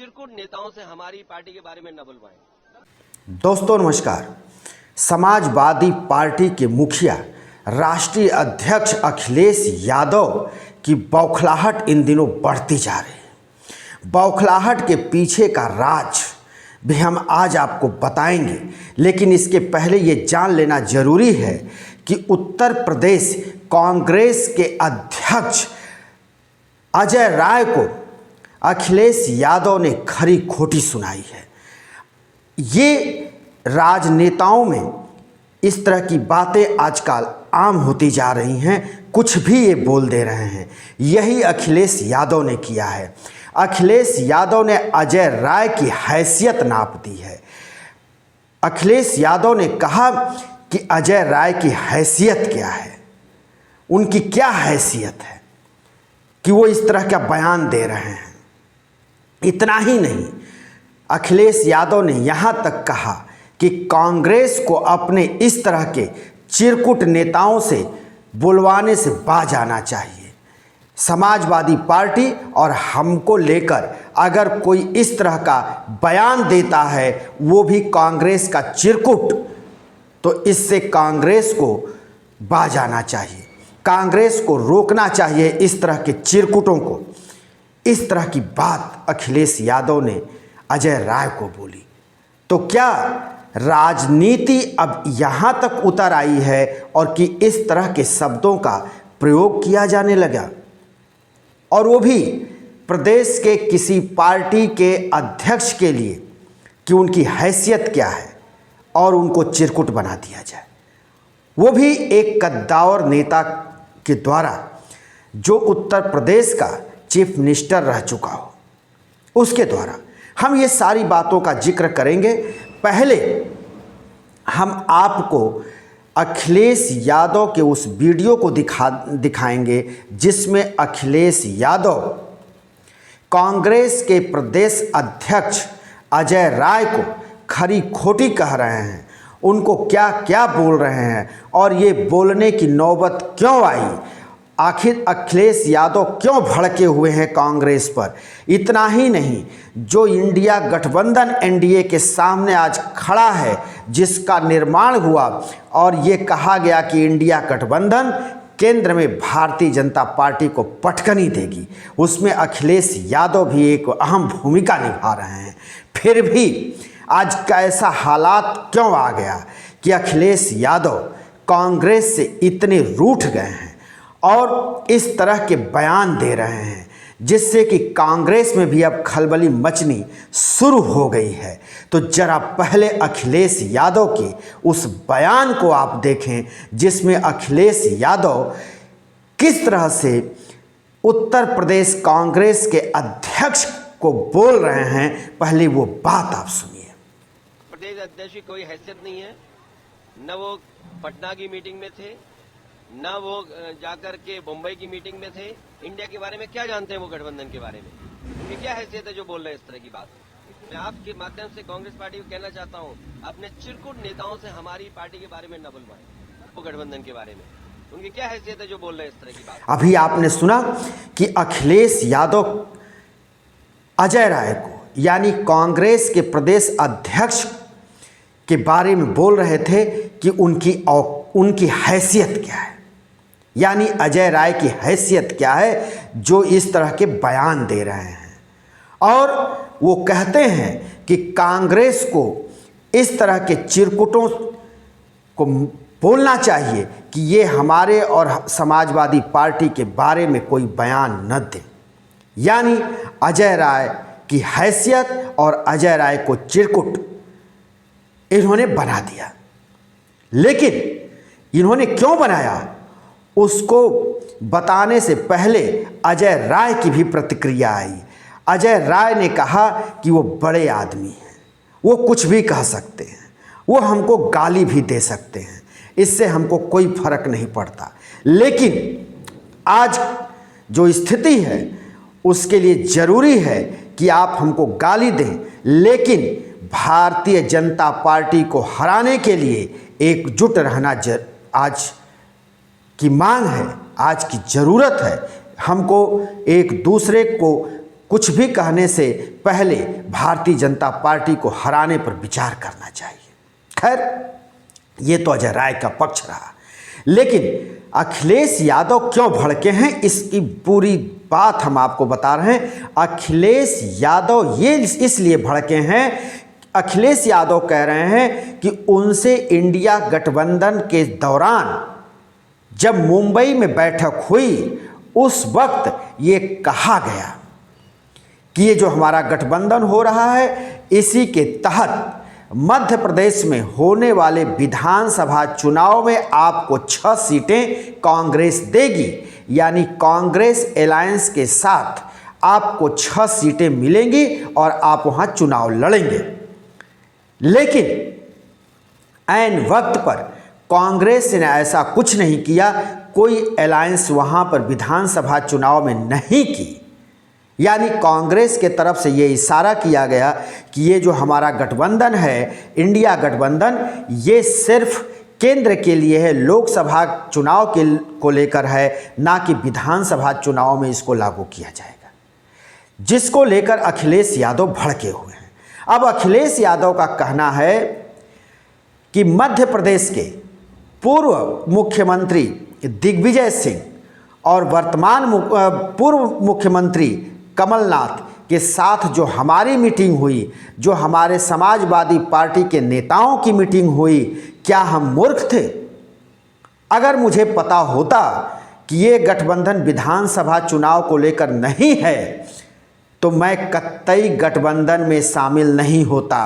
चिरकुट नेताओं से हमारी पार्टी के बारे में न बुलवाएं। दोस्तों नमस्कार। समाजवादी पार्टी के मुखिया राष्ट्रीय अध्यक्ष अखिलेश यादव की बौखलाहट इन दिनों बढ़ती जा रही है। बौखलाहट के पीछे का राज भी हम आज आपको बताएंगे, लेकिन इसके पहले ये जान लेना जरूरी है कि उत्तर प्रदेश कांग्रेस के अध्यक्ष अजय राय को अखिलेश यादव ने खरी खोटी सुनाई है। ये राजनेताओं में इस तरह की बातें आजकल आम होती जा रही हैं, कुछ भी ये बोल दे रहे हैं। यही अखिलेश यादव ने किया है। अखिलेश यादव ने अजय राय की हैसियत नाप दी है। अखिलेश यादव ने कहा कि अजय राय की हैसियत क्या है, उनकी क्या हैसियत है कि वो इस तरह का बयान दे रहे हैं। इतना ही नहीं, अखिलेश यादव ने यहाँ तक कहा कि कांग्रेस को अपने इस तरह के चिरकुट नेताओं से बुलवाने से बाज आना चाहिए। समाजवादी पार्टी और हमको लेकर अगर कोई इस तरह का बयान देता है, वो भी कांग्रेस का चिरकुट, तो इससे कांग्रेस को बाज आना चाहिए। कांग्रेस को रोकना चाहिए इस तरह के चिरकुटों को। इस तरह की बात अखिलेश यादव ने अजय राय को बोली। तो क्या राजनीति अब यहाँ तक उतर आई है और कि इस तरह के शब्दों का प्रयोग किया जाने लगा, और वो भी प्रदेश के किसी पार्टी के अध्यक्ष के लिए कि उनकी हैसियत क्या है और उनको चिरकुट बना दिया जाए, वो भी एक कद्दावर नेता के द्वारा जो उत्तर प्रदेश का चीफ मिनिस्टर रह चुका हो, उसके द्वारा। हम ये सारी बातों का जिक्र करेंगे। पहले हम आपको अखिलेश यादव के उस वीडियो को दिखाएंगे जिसमें अखिलेश यादव कांग्रेस के प्रदेश अध्यक्ष अजय राय को खरी खोटी कह रहे हैं, उनको क्या क्या बोल रहे हैं और ये बोलने की नौबत क्यों आई, आखिर अखिलेश यादव क्यों भड़के हुए हैं कांग्रेस पर। इतना ही नहीं, जो इंडिया गठबंधन एनडीए के सामने आज खड़ा है, जिसका निर्माण हुआ और ये कहा गया कि इंडिया गठबंधन केंद्र में भारतीय जनता पार्टी को पटकनी देगी, उसमें अखिलेश यादव भी एक अहम भूमिका निभा रहे हैं। फिर भी आज कैसा हालात क्यों आ गया कि अखिलेश यादव कांग्रेस से इतने रूठ गए हैं और इस तरह के बयान दे रहे हैं, जिससे कि कांग्रेस में भी अब खलबली मचनी शुरू हो गई है। तो जरा पहले अखिलेश यादव के उस बयान को आप देखें, जिसमें अखिलेश यादव किस तरह से उत्तर प्रदेश कांग्रेस के अध्यक्ष को बोल रहे हैं। पहले वो बात आप सुनिए। प्रदेश अध्यक्ष की कोई हैसियत नहीं है, न वो पटना की मीटिंग में थे, न वो जाकर के मुंबई की मीटिंग में थे। इंडिया के बारे में क्या जानते हैं वो गठबंधन के बारे में? उनकी क्या हैसियत है जो बोल रहे हैं इस तरह की बात? मैं आपके माध्यम से कांग्रेस पार्टी को कहना चाहता हूं, अपने चिरकुट नेताओं से हमारी पार्टी के बारे में न बुलवाएं, वो गठबंधन के बारे में। उनकी क्या हैसियत है जो बोल रहे हैं इस तरह की बात? अभी आपने सुना कि अखिलेश यादव अजय राय को, यानी कांग्रेस के प्रदेश अध्यक्ष के बारे में बोल रहे थे कि उनकी हैसियत क्या है, यानी अजय राय की हैसियत क्या है जो इस तरह के बयान दे रहे हैं। और वो कहते हैं कि कांग्रेस को इस तरह के चिरकुटों को बोलना चाहिए कि ये हमारे और समाजवादी पार्टी के बारे में कोई बयान न दे, यानी अजय राय की हैसियत और अजय राय को चिरकुट इन्होंने बना दिया। लेकिन इन्होंने क्यों बनाया, उसको बताने से पहले अजय राय की भी प्रतिक्रिया आई। अजय राय ने कहा कि वो बड़े आदमी हैं, वो कुछ भी कह सकते हैं, वो हमको गाली भी दे सकते हैं, इससे हमको कोई फर्क नहीं पड़ता। लेकिन आज जो स्थिति है उसके लिए ज़रूरी है कि आप हमको गाली दें, लेकिन भारतीय जनता पार्टी को हराने के लिए एकजुट रहना आज की मांग है, आज की ज़रूरत है। हमको एक दूसरे को कुछ भी कहने से पहले भारतीय जनता पार्टी को हराने पर विचार करना चाहिए। खैर, ये तो अजय राय का पक्ष रहा, लेकिन अखिलेश यादव क्यों भड़के हैं इसकी पूरी बात हम आपको बता रहे हैं। अखिलेश यादव ये इसलिए भड़के हैं, अखिलेश यादव कह रहे हैं कि उनसे इंडिया गठबंधन के दौरान जब मुंबई में बैठक हुई उस वक्त ये कहा गया कि ये जो हमारा गठबंधन हो रहा है इसी के तहत मध्य प्रदेश में होने वाले विधानसभा चुनाव में आपको 6 सीटें कांग्रेस देगी, यानी कांग्रेस अलायंस के साथ आपको 6 सीटें मिलेंगी और आप वहां चुनाव लड़ेंगे। लेकिन ऐन वक्त पर कांग्रेस ने ऐसा कुछ नहीं किया, कोई अलायंस वहां पर विधानसभा चुनाव में नहीं की। यानी कांग्रेस के तरफ से ये इशारा किया गया कि ये जो हमारा गठबंधन है, इंडिया गठबंधन, ये सिर्फ केंद्र के लिए है, लोकसभा चुनाव को लेकर है, ना कि विधानसभा चुनाव में इसको लागू किया जाएगा, जिसको लेकर अखिलेश यादव भड़के हुए हैं। अब अखिलेश यादव का कहना है कि मध्य प्रदेश के पूर्व मुख्यमंत्री दिग्विजय सिंह और वर्तमान पूर्व मुख्यमंत्री कमलनाथ के साथ जो हमारी मीटिंग हुई, जो हमारे समाजवादी पार्टी के नेताओं की मीटिंग हुई, क्या हम मूर्ख थे? अगर मुझे पता होता कि ये गठबंधन विधानसभा चुनाव को लेकर नहीं है तो मैं कतई गठबंधन में शामिल नहीं होता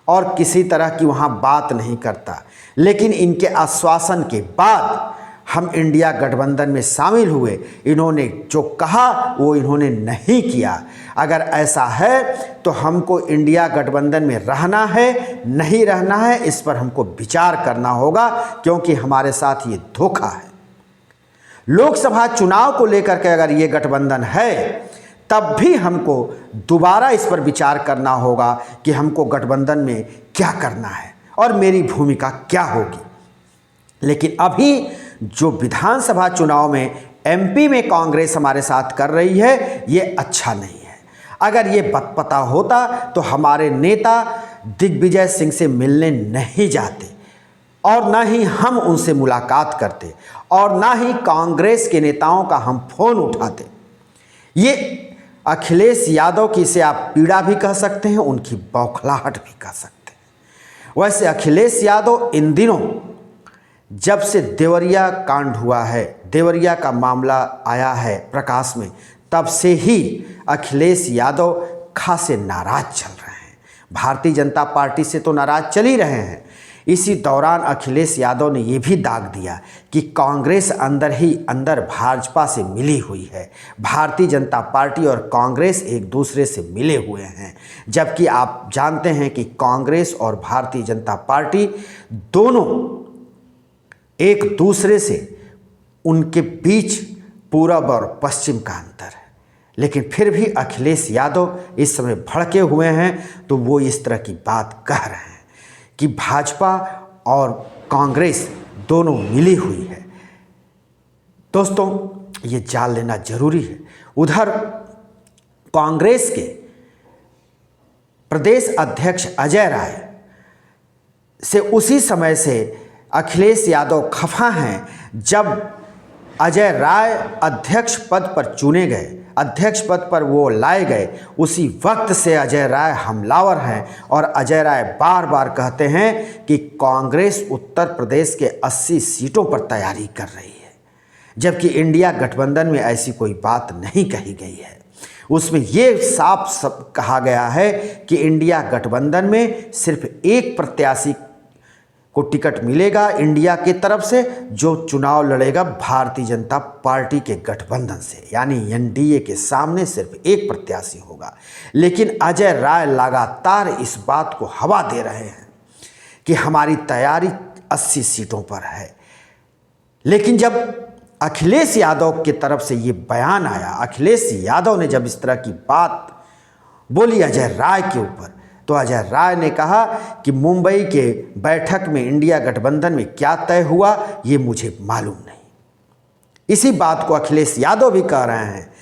और किसी तरह की वहाँ बात नहीं करता। लेकिन इनके आश्वासन के बाद हम इंडिया गठबंधन में शामिल हुए। इन्होंने जो कहा वो इन्होंने नहीं किया। अगर ऐसा है तो हमको इंडिया गठबंधन में रहना है, नहीं रहना है, इस पर हमको विचार करना होगा, क्योंकि हमारे साथ ये धोखा है। लोकसभा चुनाव को लेकर के अगर ये गठबंधन है तब भी हमको दोबारा इस पर विचार करना होगा कि हमको गठबंधन में क्या करना है और मेरी भूमिका क्या होगी। लेकिन अभी जो विधानसभा चुनाव में एमपी में कांग्रेस हमारे साथ कर रही है, ये अच्छा नहीं है। अगर ये पता होता तो हमारे नेता दिग्विजय सिंह से मिलने नहीं जाते और ना ही हम उनसे मुलाकात करते और ना ही कांग्रेस के नेताओं का हम फोन उठाते। ये अखिलेश यादव की, इसे आप पीड़ा भी कह सकते हैं, उनकी बौखलाहट भी कह सकते हैं। वैसे अखिलेश यादव इन दिनों जब से देवरिया कांड हुआ है, देवरिया का मामला आया है प्रकाश में, तब से ही अखिलेश यादव खासे नाराज चल रहे हैं। भारतीय जनता पार्टी से तो नाराज चल ही रहे हैं। इसी दौरान अखिलेश यादव ने यह भी दाग दिया कि कांग्रेस अंदर ही अंदर भाजपा से मिली हुई है। भारतीय जनता पार्टी और कांग्रेस एक दूसरे से मिले हुए हैं, जबकि आप जानते हैं कि कांग्रेस और भारतीय जनता पार्टी दोनों एक दूसरे से, उनके बीच पूरब और पश्चिम का अंतर है। लेकिन फिर भी अखिलेश यादव इस समय भड़के हुए हैं, तो वो इस तरह की बात कह रहे हैं कि भाजपा और कांग्रेस दोनों मिली हुई है। दोस्तों, ये जान लेना जरूरी है। उधर कांग्रेस के प्रदेश अध्यक्ष अजय राय से उसी समय से अखिलेश यादव खफा हैं जब अजय राय अध्यक्ष पद पर चुने गए, अध्यक्ष पद पर वो लाए गए, उसी वक्त से अजय राय हमलावर हैं और अजय राय बार बार कहते हैं कि कांग्रेस उत्तर प्रदेश के 80 सीटों पर तैयारी कर रही है, जबकि इंडिया गठबंधन में ऐसी कोई बात नहीं कही गई है। उसमें ये साफ कहा गया है कि इंडिया गठबंधन में सिर्फ एक प्रत्याशी को टिकट मिलेगा इंडिया की तरफ से, जो चुनाव लड़ेगा भारतीय जनता पार्टी के गठबंधन से, यानी एनडीए के सामने सिर्फ एक प्रत्याशी होगा। लेकिन अजय राय लगातार इस बात को हवा दे रहे हैं कि हमारी तैयारी 80 सीटों पर है। लेकिन जब अखिलेश यादव की तरफ से ये बयान आया, अखिलेश यादव ने जब इस तरह की बात बोली अजय राय के ऊपर, तो अजय राय ने कहा कि मुंबई के बैठक में इंडिया गठबंधन में क्या तय हुआ ये मुझे मालूम नहीं। इसी बात को अखिलेश यादव भी कह रहे हैं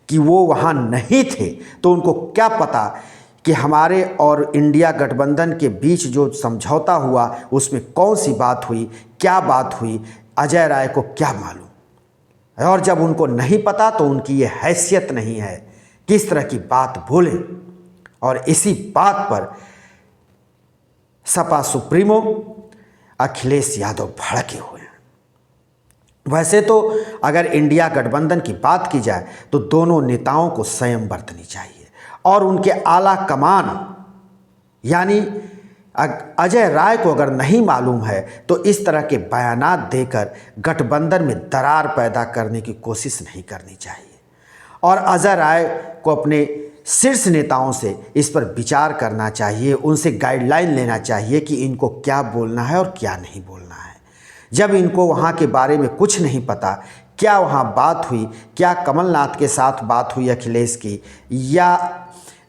कि वो वहाँ नहीं थे तो उनको क्या पता कि हमारे और इंडिया गठबंधन के बीच जो समझौता हुआ उसमें कौन सी बात हुई, क्या बात हुई, अजय राय को क्या मालूम। और जब उनको नहीं पता तो उनकी ये हैसियत नहीं है किस तरह की बात बोलें। और इसी बात पर सपा सुप्रीमो अखिलेश यादव भड़के हुए हैं। वैसे तो अगर इंडिया गठबंधन की बात की जाए तो दोनों नेताओं को संयम बरतनी चाहिए और उनके आला कमान यानी अजय राय को अगर नहीं मालूम है तो इस तरह के बयानात देकर गठबंधन में दरार पैदा करने की कोशिश नहीं करनी चाहिए। और अजय राय को अपने शीर्ष नेताओं से इस पर विचार करना चाहिए, उनसे गाइडलाइन लेना चाहिए कि इनको क्या बोलना है और क्या नहीं बोलना है। जब इनको वहाँ के बारे में कुछ नहीं पता, क्या वहाँ बात हुई, क्या कमलनाथ के साथ बात हुई अखिलेश की या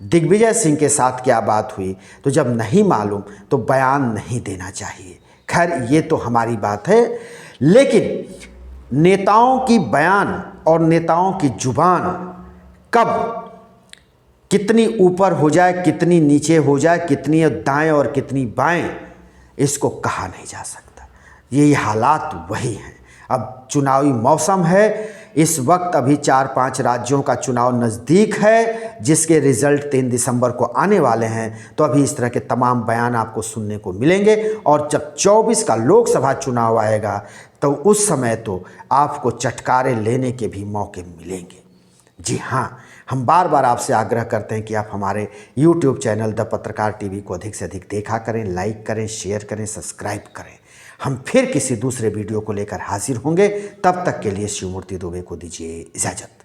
दिग्विजय सिंह के साथ क्या बात हुई, तो जब नहीं मालूम तो बयान नहीं देना चाहिए। खैर ये तो हमारी बात है, लेकिन नेताओं की बयान और नेताओं की जुबान कब कितनी ऊपर हो जाए, कितनी नीचे हो जाए, कितनी दाएं और कितनी बाएं, इसको कहा नहीं जा सकता। ये हालात वही हैं। अब चुनावी मौसम है, इस वक्त अभी 4-5 राज्यों का चुनाव नज़दीक है जिसके रिज़ल्ट 3 दिसंबर को आने वाले हैं। तो अभी इस तरह के तमाम बयान आपको सुनने को मिलेंगे और जब 24 का लोकसभा चुनाव आएगा तो उस समय तो आपको चटकारे लेने के भी मौके मिलेंगे। जी हाँ, हम बार बार आपसे आग्रह करते हैं कि आप हमारे YouTube चैनल द पत्रकार टीवी को अधिक से अधिक देखा करें, लाइक करें, शेयर करें, सब्सक्राइब करें। हम फिर किसी दूसरे वीडियो को लेकर हाजिर होंगे। तब तक के लिए शिवमूर्ति दुबे को दीजिए इजाज़त।